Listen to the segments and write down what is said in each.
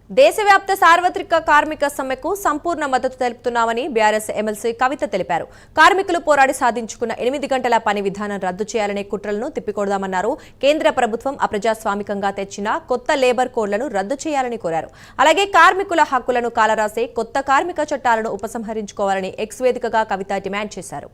దేశవ్యాప్త సార్వత్రిక కార్మిక సమ్మెకు సంపూర్ణ మద్దతు తెలుపుతున్నామని బీఆర్ఎస్ ఎమ్మెల్సీ కవిత తెలిపారు. కార్మికులు పోరాడి సాధించుకున్న 8 గంటల పని విధానం రద్దు చేయాలనే కుట్రలను తిప్పికొడదామన్నారు. కేంద్ర ప్రభుత్వం అప్రజాస్వామికంగా తెచ్చిన కొత్త లేబర్ కోడ్లను రద్దు చేయాలని కోరారు. అలాగే కార్మికుల హక్కులను కాలరాసే కొత్త కార్మిక చట్టాలను ఉపసంహరించుకోవాలని ఎక్స్ వేదికగా కవిత డిమాండ్ చేశారు.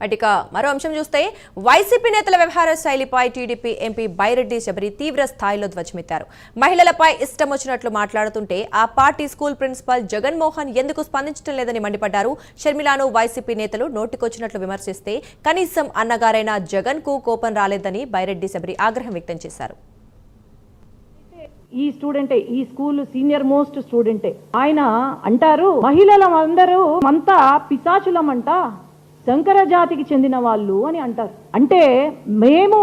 అటిక మరో అంశం చూస్తే వైసీపీ నేతల వ్యవహార శైలిపై టీడీపీ ఎంపీ బైరెడ్డి శబరి తీవ్ర స్థాయిలో ధ్వజమెత్తారు. మహిళలపై ఇష్టం వచ్చినట్లు మాట్లాడుతుంటే ఆ పార్టీ స్కూల్ ప్రిన్సిపల్ జగన్మోహన్ ఎందుకు స్పందించడం లేదని మండిపడ్డారు. షర్మిలాను వైసీపీ నేతలు నోటికొచ్చినట్లు విమర్శిస్తే కనీసం అన్నగారైన జగన్ కు కోపం రాలేదని బైరెడ్డి శబరి ఆగ్రహం వ్యక్తం చేశారు. ఈ స్టూడెంటే, ఈ స్కూల్ సీనియర్ మోస్ట్ స్టూడెంటే. ఆయన అంటారు, మహిళలందరూ అంతా పిశాచులమంట, శంకర జాతికి చెందిన వాళ్ళు అని అంటారు. అంటే మేము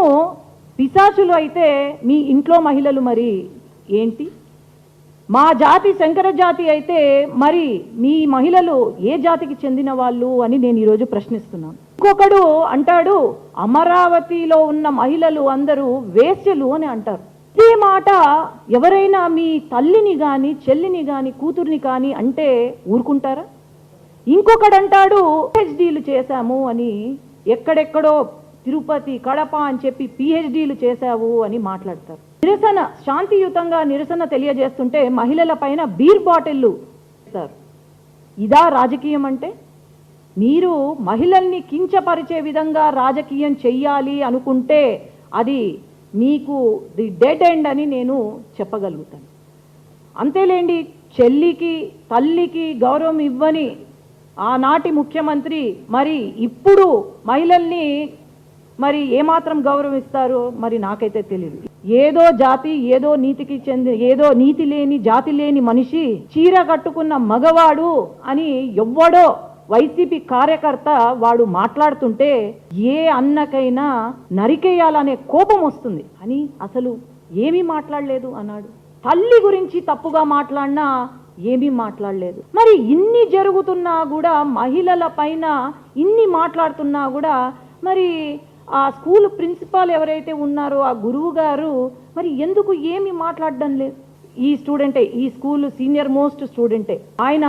పిశాచులు అయితే మీ ఇంట్లో మహిళలు మరి ఏంటి? మా జాతి శంకర జాతి అయితే మరి మీ మహిళలు ఏ జాతికి చెందిన వాళ్ళు అని నేను ఈరోజు ప్రశ్నిస్తున్నాను. ఇంకొకడు అంటాడు, అమరావతిలో ఉన్న మహిళలు అందరూ వేశ్యలు అని అంటారు. ఇదే మాట ఎవరైనా మీ తల్లిని కానీ చెల్లిని కానీ కూతుర్ని కానీ అంటే ఊరుకుంటారా? ఇంకొకడు అంటాడు, పిహెచ్డీలు చేశాము అని, ఎక్కడెక్కడో తిరుపతి కడప అని చెప్పి పిహెచ్డీలు చేశావు అని మాట్లాడతారు. నిరసన శాంతియుతంగా నిరసన తెలియజేస్తుంటే మహిళల పైన బీర్ బాటిల్లు ఇస్తారు. ఇదా రాజకీయం అంటే? మీరు మహిళల్ని కించపరిచే విధంగా రాజకీయం చెయ్యాలి అనుకుంటే అది మీకు ది డెడ్ ఎండ్ అని నేను చెప్పగలుగుతాను. అంతేలేండి, చెల్లికి తల్లికి గౌరవం ఇవ్వని ఆనాటి ముఖ్యమంత్రి మరి ఇప్పుడు మహిళల్ని మరి ఏమాత్రం గౌరవిస్తారో మరి నాకైతే తెలియదు. ఏదో జాతి, ఏదో నీతికి చెంది, ఏదో నీతి లేని జాతి లేని మనిషి, చీర కట్టుకున్న మగవాడు అని ఎవ్వడో వైసీపీ కార్యకర్త వాడు మాట్లాడుతుంటే ఏ అన్నకైనా నరికేయాలనే కోపం వస్తుంది అని అసలు ఏమీ మాట్లాడలేదు అన్నాడు. తల్లి గురించి తప్పుగా మాట్లాడినా ఏమీ మాట్లాడలేదు. మరి ఇన్ని జరుగుతున్నా కూడా, మహిళల పైన ఇన్ని మాట్లాడుతున్నా కూడా మరి ఆ స్కూల్ ప్రిన్సిపాల్ ఎవరైతే ఉన్నారో ఆ గురువు గారు మరి ఎందుకు ఏమీ మాట్లాడడం లేదు? ఈ స్టూడెంటే, ఈ స్కూల్ సీనియర్ మోస్ట్ స్టూడెంటే. ఆయన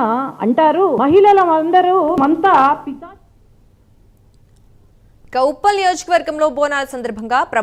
అంటారు, మహిళలందరూ అంతా ఉప్పల్ నియోజకవర్గంలో బోనాల సందర్భంగా